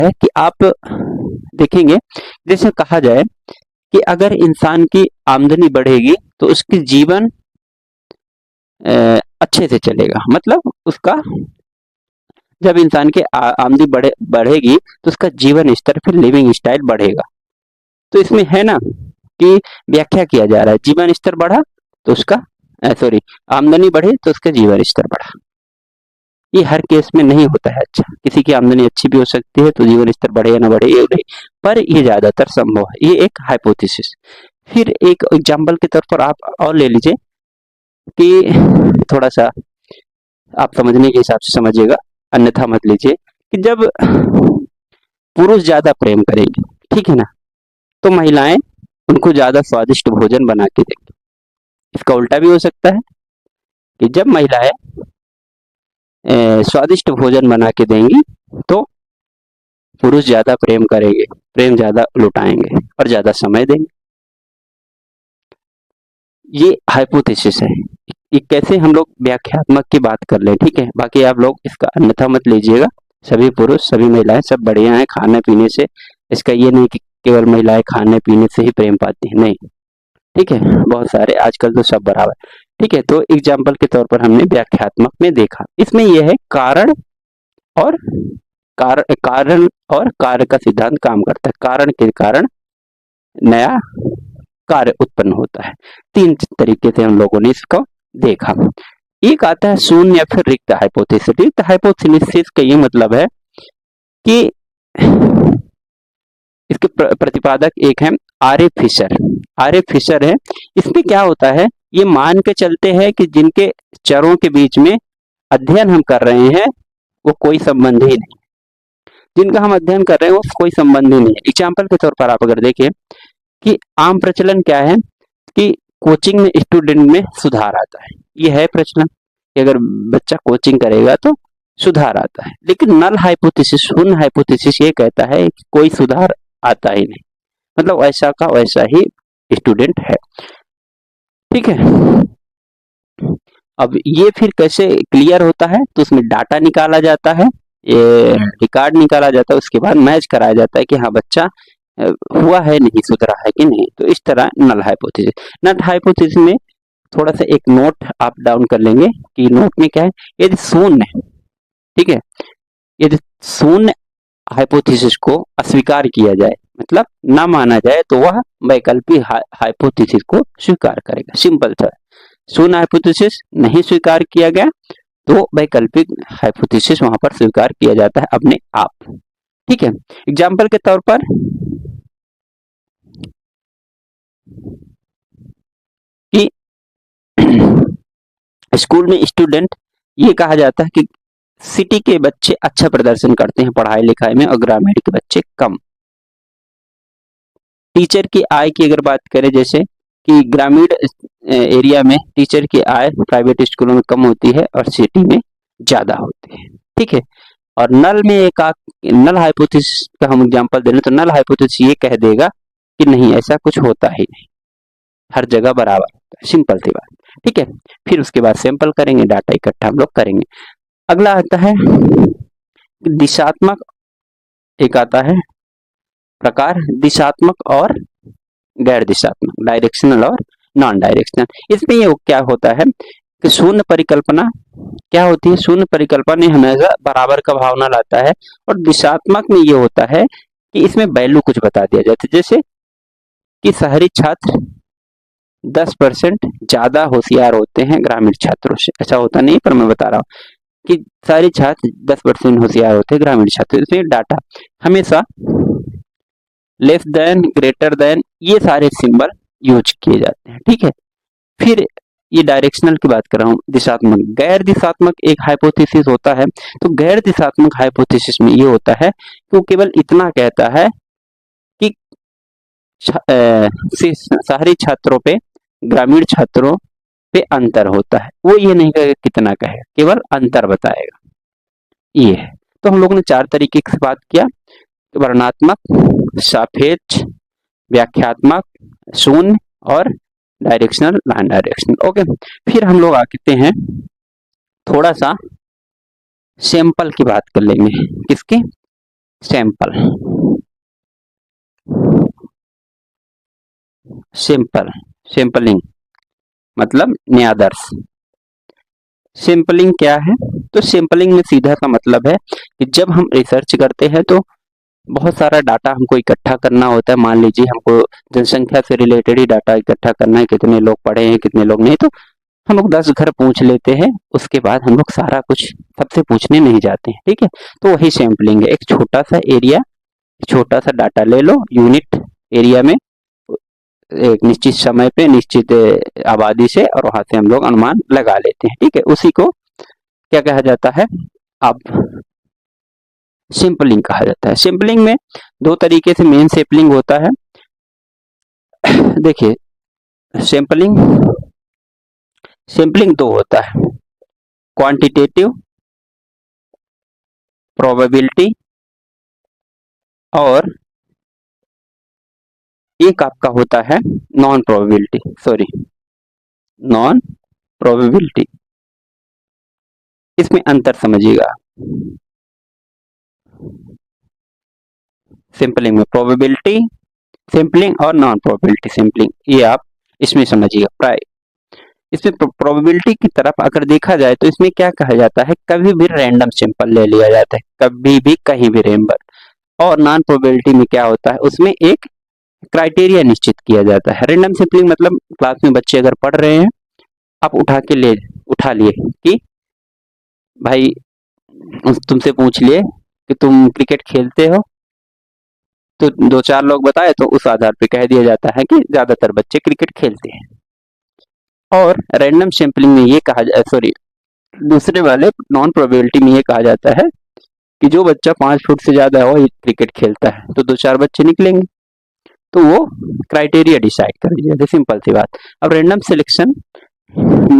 है कि आप देखेंगे, जैसे कहा जाए कि अगर इंसान की आमदनी बढ़ेगी तो उसकी जीवन अच्छे से चलेगा। मतलब उसका जब इंसान की आमदनी बढ़ेगी तो उसका जीवन स्तर, फिर लिविंग स्टाइल बढ़ेगा। तो इसमें है ना कि व्याख्या किया जा रहा है, जीवन स्तर बढ़ा तो उसका सॉरी आमदनी बढ़े तो उसका जीवन स्तर बढ़ा। ये हर केस में नहीं होता है अच्छा, किसी की आमदनी अच्छी भी हो सकती है तो जीवन स्तर बढ़े या ना बढ़े ये नहीं, पर ये ज्यादातर संभव है। ये एक हाइपोथेसिस। फिर एक एग्जांपल के तौर पर आप और ले लीजिए कि थोड़ा सा आप समझने के हिसाब से समझिएगा, अन्यथा मत लीजिए, कि जब पुरुष ज्यादा प्रेम करेंगे, ठीक है ना, तो महिलाएं उनको ज्यादा स्वादिष्ट भोजन बना के देंगी। इसका उल्टा भी हो सकता है कि जब महिलाएं स्वादिष्ट भोजन बना के देंगी तो पुरुष ज्यादा प्रेम करेंगे, प्रेम ज्यादा लुटाएंगे और ज्यादा समय देंगे। ये हाइपोथेसिस है। ये कैसे हम लोग व्याख्यात्मक की बात कर ले, ठीक है। बाकी आप लोग इसका अन्यथा मत लीजिएगा। सभी पुरुष सभी महिलाएं सब बढ़िया हैं खाने पीने से। इसका ये नहीं कि केवल महिलाएं खाने पीने से ही प्रेम पाती हैं, नहीं, ठीक है। बहुत सारे आजकल तो सब बराबर, ठीक है। तो एग्जाम्पल के तौर पर हमने व्याख्यात्मक में देखा। इसमें यह है कारण और कारण और कार्य का सिद्धांत काम करता है। कारण के कारण नया कार्य उत्पन्न होता है। तीन तरीके से हम लोगों ने इसको देखा। एक आता है शून्य या फिर रिक्त हाइपोथेसिस। रिक्त हाइपोथेसिस का ये मतलब है कि इसके प्रतिपादक एक है R A Fisher. R A Fisher है। इसमें क्या होता है, ये मान के चलते हैं कि जिनके चरों के बीच में अध्ययन हम कर रहे हैं वो कोई संबंध ही नहीं, जिनका हम अध्ययन कर रहे हैं वो कोई संबंध ही नहीं है। एग्जाम्पल के तौर पर आप अगर देखें कि आम प्रचलन क्या है कि कोचिंग में स्टूडेंट में सुधार आता है। ये है प्रचलन कि अगर बच्चा कोचिंग करेगा तो सुधार आता है। लेकिन नल हाइपोथेसिस, शून्य हाइपोथेसिस ये कहता है कि कोई सुधार आता ही नहीं, मतलब वैसा का वैसा ही स्टूडेंट है, ठीक है। अब ये फिर कैसे क्लियर होता है, तो उसमें डाटा निकाला जाता है, ये रिकॉर्ड निकाला जाता है, उसके बाद मैच कराया जाता है कि हाँ बच्चा हुआ है नहीं, सुधरा है कि नहीं। तो इस तरह नल हाइपोथेसिस। नल हाइपोथेसिस में थोड़ा सा एक नोट आप डाउन कर लेंगे कि नोट में क्या है, यदि शून्य है, ठीक है, यदि शून्य हाइपोथेसिस को अस्वीकार किया जाए, मतलब ना माना जाए, तो वह वैकल्पिक हाइपोथेसिस को स्वीकार करेगा। सिंपल था। शून्य हाइपोथेसिस नहीं स्वीकार किया गया तो वैकल्पिक हाइपोथेसिस वहां पर स्वीकार किया जाता है अपने आप, ठीक है। एग्जाम्पल के तौर पर कि स्कूल में स्टूडेंट, ये कहा जाता है कि सिटी के बच्चे अच्छा प्रदर्शन करते हैं पढ़ाई लिखाई में और ग्रामीण के बच्चे कम। टीचर की आय की अगर बात करें, जैसे कि ग्रामीण एरिया में टीचर की आय प्राइवेट स्कूलों में कम होती है और सिटी में ज्यादा होती है, ठीक है। और नल में एक नल हाइपोथेसिस का हम एग्जांपल दे रहे, तो नल हाइपोथेसिस ये कह देगा कि नहीं ऐसा कुछ होता ही नहीं, हर जगह बराबर होता है। सिंपल सी बात, ठीक है। फिर उसके बाद सैंपल करेंगे, डाटा इकट्ठा हम लोग करेंगे। अगला आता है दिशात्मक, एक आता है प्रकार दिशात्मक और गैर दिशात्मक, डायरेक्शनल और नॉन डायरेक्शनल। इसमें ये क्या होता है कि शून्य परिकल्पना क्या होती है, शून्य परिकल्पना हमेशा बराबर का भावना लाता है। और दिशात्मक में ये होता है कि इसमें वैल्यू कुछ बता दिया जाता है, जैसे कि शहरी छात्र 10% ज्यादा होशियार होते हैं ग्रामीण छात्रों से। ऐसा होता नहीं, पर मैं बता रहा हूँ कि सारे छात्र 10% होशियार होते हैं ग्रामीण छात्र। इसमें डाटा हमेशा लेस देन, ग्रेटर देन, ये सारे सिंबल यूज किए जाते हैं, ठीक है। फिर ये डायरेक्शनल की बात कर रहा हूँ। दिशात्मक, गैर दिशात्मक एक हाइपोथेसिस होता है। तो गैर दिशात्मक हाइपोथेसिस में ये होता है कि वो केवल इतना कहता है कि शहरी छात्रों पे ग्रामीण छात्रों पे अंतर होता है। वो ये नहीं कहेगा कितना कहेगा, केवल अंतर बताएगा। ये है। तो हम लोगों ने 4 तरीके से बात किया, वर्णनात्मक, सापेक्ष, व्याख्यात्मक, शून्य और डायरेक्शनल, नॉन डायरेक्शनल। ओके, फिर हम लोग आते हैं थोड़ा सा सैंपल की बात कर लेंगे। किसकी? सैंपल, सिंपल, सैंपलिंग मतलब न्यादर्श। सैंपलिंग क्या है? तो सैंपलिंग में सीधा सा मतलब है कि जब हम रिसर्च करते हैं तो बहुत सारा डाटा हमको इकट्ठा करना होता है। मान लीजिए हमको जनसंख्या से रिलेटेड ही डाटा इकट्ठा करना है, कितने लोग पढ़े हैं कितने लोग नहीं, तो हम लोग 10 घर पूछ लेते हैं, उसके बाद हम लोग सारा कुछ सबसे पूछने नहीं जाते हैं, ठीक है। तो वही सैंपलिंग है, एक छोटा सा एरिया, छोटा सा डाटा ले लो यूनिट एरिया में, एक निश्चित समय पे निश्चित आबादी से, और वहां से हम लोग अनुमान लगा लेते हैं, ठीक है। उसी को क्या कहा जाता है? अब सैंपलिंग कहा जाता है। सैंपलिंग में दो तरीके से मेन सैंपलिंग होता है। देखिए, सैंपलिंग सैंपलिंग दो होता है, क्वांटिटेटिव प्रोबेबिलिटी, और एक आपका होता है non probability, sorry non probability. इसमें अंतर समझिएगा। सैंपलिंग में प्रोबेबिलिटी सैंपलिंग और नॉन प्रोबेबिलिटी सैंपलिंग, ये आप इसमें समझिएगा। प्राय इसमें प्रोबेबिलिटी की तरफ अगर देखा जाए तो इसमें क्या कहा जाता है, कभी भी रैंडम सैंपल ले लिया जाता है, कभी भी कहीं भी रैंडम। और नॉन प्रोबेबिलिटी में क्या होता है, उसमें एक क्राइटेरिया निश्चित किया जाता है। रैंडम सैंपलिंग मतलब क्लास में बच्चे अगर पढ़ रहे हैं, आप उठा लिए कि भाई तुमसे पूछ लिए कि तुम क्रिकेट खेलते हो, तो दो चार लोग बताए तो उस आधार पे कह दिया जाता है कि ज्यादातर बच्चे क्रिकेट खेलते हैं। और रैंडम सैंपलिंग में ये कहा सॉरी दूसरे वाले नॉन प्रोबेबिलिटी में ये कहा जाता है कि जो बच्चा 5 फुट से ज्यादा हो ये क्रिकेट खेलता है, तो दो चार बच्चे निकलेंगे, तो वो क्राइटेरिया डिसाइड कर दिया, सिंपल सी बात। अब random selection,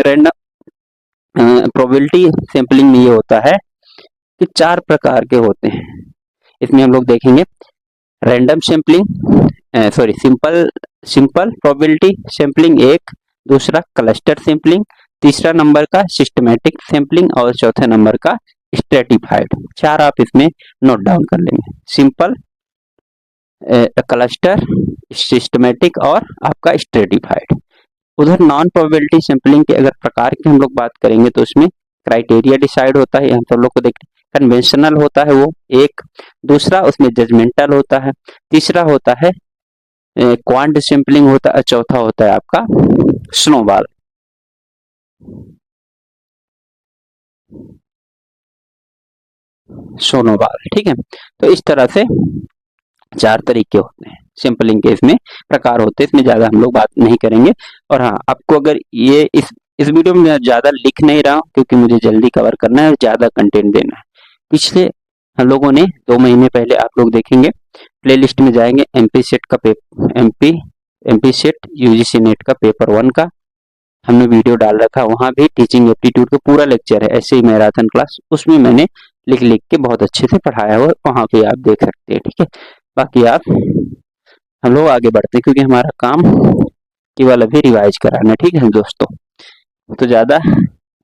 random probability sampling में ये होता है कि 4 प्रकार के होते हैं। इसमें हम लोग देखेंगे random sampling, sorry simple probability sampling एक, दूसरा क्लस्टर सैंपलिंग, तीसरा नंबर का सिस्टमैटिक सैंपलिंग, और चौथे नंबर का स्ट्रेटिफाइड। 4 आप इसमें नोट डाउन कर लेंगे, सिंपल, क्लस्टर, सिस्टमैटिक और आपका स्ट्रेटिफाइड। उधर नॉन प्रोबेबिलिटी सैंपलिंग के अगर प्रकार की हम लोग बात करेंगे तो उसमें क्राइटेरिया डिसाइड होता है, हम सब लोग को देख कन्वेंशनल होता है वो एक, दूसरा उसमें जजमेंटल होता है, तीसरा होता है क्वांट सैंपलिंग होता है, चौथा होता है आपका स्नोबॉल। सोनोबॉल, ठीक है। तो इस तरह से 4 तरीके होते हैं सैंपलिंग के, इसमें प्रकार होते हैं, इसमें ज्यादा हम लोग बात नहीं करेंगे। और हाँ, आपको अगर ये इस वीडियो में मैं ज्यादा लिख नहीं रहा हूँ क्योंकि मुझे जल्दी कवर करना है और ज्यादा कंटेंट देना है। पिछले हम लोगों ने 2 महीने पहले आप लोग देखेंगे, प्लेलिस्ट में जाएंगे, एमपी सेट का paper, MP set UGC net का पेपर 1 का हमने वीडियो डाल रखा, वहां भी टीचिंग एप्टीट्यूड का पूरा लेक्चर है, ऐसे ही मैराथन क्लास, उसमें मैंने लिख लिख के बहुत अच्छे से पढ़ाया हुआ, वहां पे आप देख सकते हैं, ठीक है। बाकी आप हम लोग आगे बढ़ते हैं क्योंकि हमारा काम केवल अभी रिवाइज कराना है, ठीक है दोस्तों। तो ज्यादा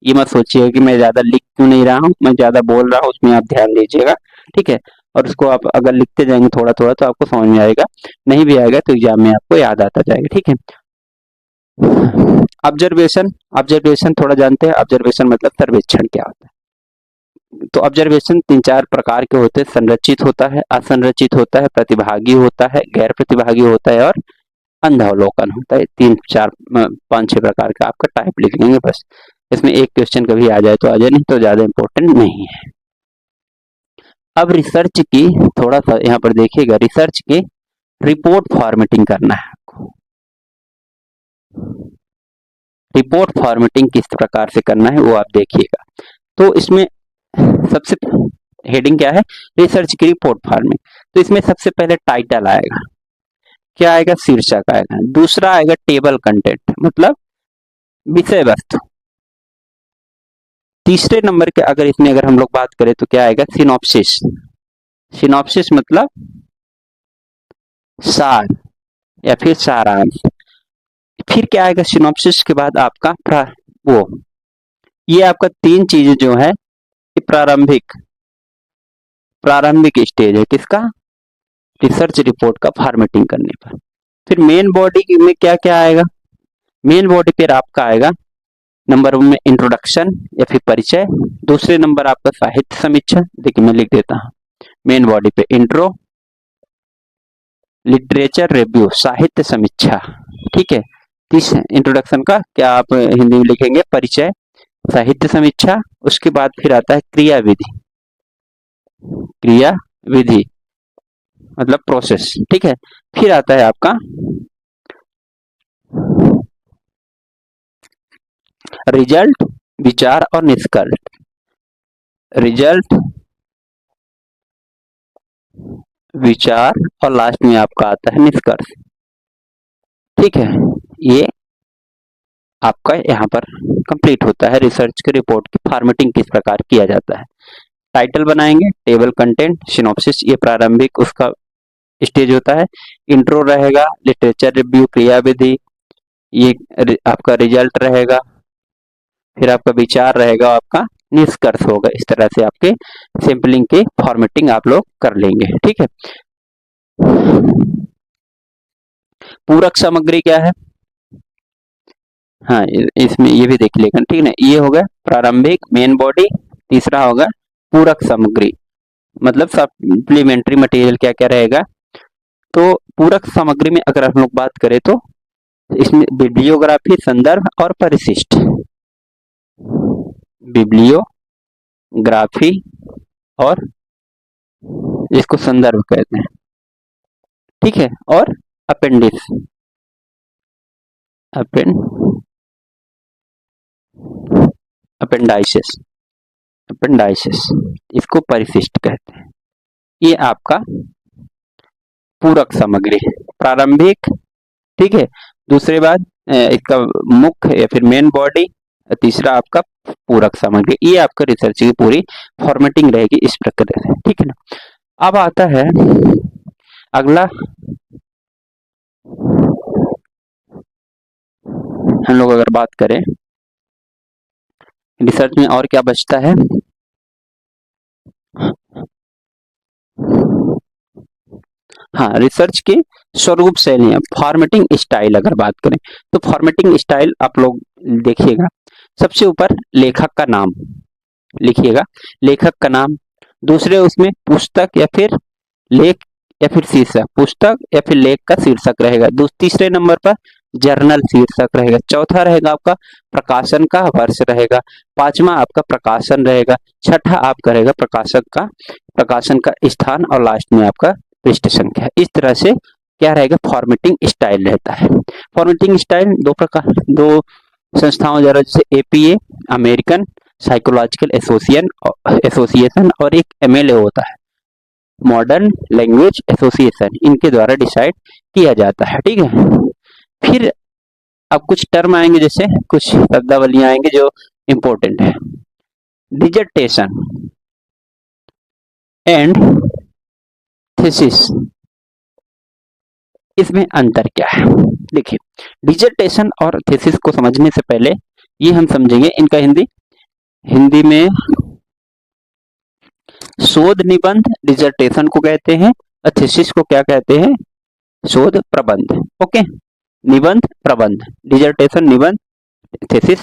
ये मत सोचिएगा कि मैं ज्यादा लिख क्यों नहीं रहा हूँ, मैं ज्यादा बोल रहा हूँ, उसमें आप ध्यान दीजिएगा, ठीक है। और उसको आप अगर लिखते जाएंगे थोड़ा थोड़ा तो आपको समझ में आएगा, नहीं भी आएगा तो एग्जाम में आपको याद आता जाएगा, ठीक है। ऑब्जर्वेशन, ऑब्जर्वेशन थोड़ा जानते हैं, ऑब्जर्वेशन मतलब सर्वेक्षण क्या होता है। तो ऑब्जर्वेशन 3-4 प्रकार के होते हैं, संरचित होता है, असंरचित होता है, प्रतिभागी होता है, गैर प्रतिभागी होता है, और अंधावलोकन होता है। 3-4-5-6 प्रकार का आपका टाइप लिख लेंगे बस। इसमें एक क्वेश्चन कभी आ जाए तो आ जाए, नहीं तो ज्यादा इंपॉर्टेंट नहीं है। अब रिसर्च की थोड़ा सा यहाँ पर देखिएगा, रिसर्च की रिपोर्ट फॉर्मेटिंग करना है आपको। रिपोर्ट फॉर्मेटिंग किस प्रकार से करना है वो आप देखिएगा। तो इसमें सबसे हेडिंग क्या है, रिसर्च की रिपोर्ट फॉर्मेटिंग। तो इसमें सबसे पहले टाइटल आएगा, क्या आएगा, शीर्षक आएगा, दूसरा आएगा टेबल कंटेंट मतलब विषय वस्तु, तीसरे नंबर के अगर इसमें अगर हम लोग बात करें तो क्या आएगा, सिनॉप्सिस। सिनॉप्सिस मतलब सार या फिर सारांश। फिर क्या आएगा, सिनॉप्सिस के बाद आपका वो, ये आपका 3 चीजें जो है, प्रारंभिक प्रारंभिक स्टेज है किसका, रिसर्च रिपोर्ट का फॉर्मेटिंग करने पर। फिर मेन बॉडी में क्या क्या आएगा, मेन बॉडी पर आपका आएगा नंबर 1 में इंट्रोडक्शन या फिर परिचय, दूसरे नंबर आपका साहित्य समीक्षा, देखिए मैं लिख देता हूं मेन बॉडी पे इंट्रो, लिटरेचर रिव्यू साहित्य समीक्षा, ठीक है। तीसरा इंट्रोडक्शन का क्या आप हिंदी में लिखेंगे, परिचय, साहित्य समीक्षा। उसके बाद फिर आता है क्रिया विधि, क्रिया विधि मतलब प्रोसेस, ठीक है। फिर आता है आपका रिजल्ट, विचार और निष्कर्ष, रिजल्ट, विचार और लास्ट में आपका आता है निष्कर्ष, ठीक है। ये आपका यहाँ पर कंप्लीट होता है रिसर्च के रिपोर्ट की फॉर्मेटिंग किस प्रकार किया जाता है। टाइटल बनाएंगे, टेबल कंटेंट, सिनॉप्सिस, ये प्रारंभिक उसका स्टेज होता है। इंट्रो रहेगा, लिटरेचर रिव्यू, क्रिया विधि, ये आपका रिजल्ट रहेगा, फिर आपका विचार रहेगा, आपका निष्कर्ष होगा। इस तरह से आपके सैंपलिंग के फॉर्मेटिंग आप लोग कर लेंगे, ठीक है। पूरक सामग्री क्या है, हाँ इसमें ये भी देख लेगा, ठीक है ना। ये होगा प्रारंभिक मेन बॉडी, तीसरा होगा पूरक सामग्री मतलब सप्लीमेंट्री मटेरियल क्या क्या रहेगा। तो पूरक सामग्री में अगर हम लोग बात करें तो इसमें बिब्लियोग्राफी, संदर्भ और परिशिष्ट, बिब्लियोग्राफी और इसको संदर्भ कहते हैं, ठीक है। और अपेंडिक्स, अपेंडाइसिस, अपेंडाइसिस इसको परिशिष्ट कहते हैं। ये आपका पूरक सामग्री है, प्रारंभिक, ठीक है। दूसरे बात इसका मुख्य या फिर मेन बॉडी, तीसरा आपका पूरक सामग्री। ये आपका रिसर्च की पूरी फॉर्मेटिंग रहेगी इस प्रकार से, ठीक है ना। अब आता है अगला, हम लोग अगर बात करें रिसर्च में और क्या बचता है, हाँ रिसर्च के स्वरूप शैलियां, फॉर्मेटिंग स्टाइल अगर बात करें तो फॉर्मेटिंग स्टाइल आप लोग देखिएगा। सबसे ऊपर लेखक का नाम लिखिएगा, लेखक का नाम, दूसरे उसमें पुस्तक या फिर लेख या फिर शीर्षक, पुस्तक या फिर लेख का शीर्षक रहेगा। तीसरे नंबर पर जर्नल शीर्षक रहेगा। चौथा रहेगा आपका प्रकाशन का वर्ष रहेगा। पांचवा आपका प्रकाशन रहेगा। छठा आपका रहेगा प्रकाशन का स्थान और लास्ट में आपका पृष्ठ संख्या। इस तरह से क्या रहेगा, फॉर्मेटिंग स्टाइल रहता है। फॉर्मेटिंग स्टाइल दो संस्थाओं द्वारा, जैसे एपीए अमेरिकन साइकोलॉजिकल एसोसिएशन और एक एमएलए होता है मॉडर्न लैंग्वेज एसोसिएशन, इनके द्वारा डिसाइड किया जाता है, ठीक है। फिर अब कुछ टर्म आएंगे, जैसे कुछ शब्दावलियां आएंगे जो इंपॉर्टेंट है। डिसर्टेशन एंड थीसिस, इसमें अंतर क्या है, देखिए डिसर्टेशन और थीसिस को समझने से पहले ये हम समझेंगे इनका हिंदी में शोध निबंध डिसर्टेशन को कहते हैं और थीसिस को क्या कहते हैं, शोध प्रबंध। ओके, निबंध प्रबंध, डिसर्टेशन निबंध, थीसिस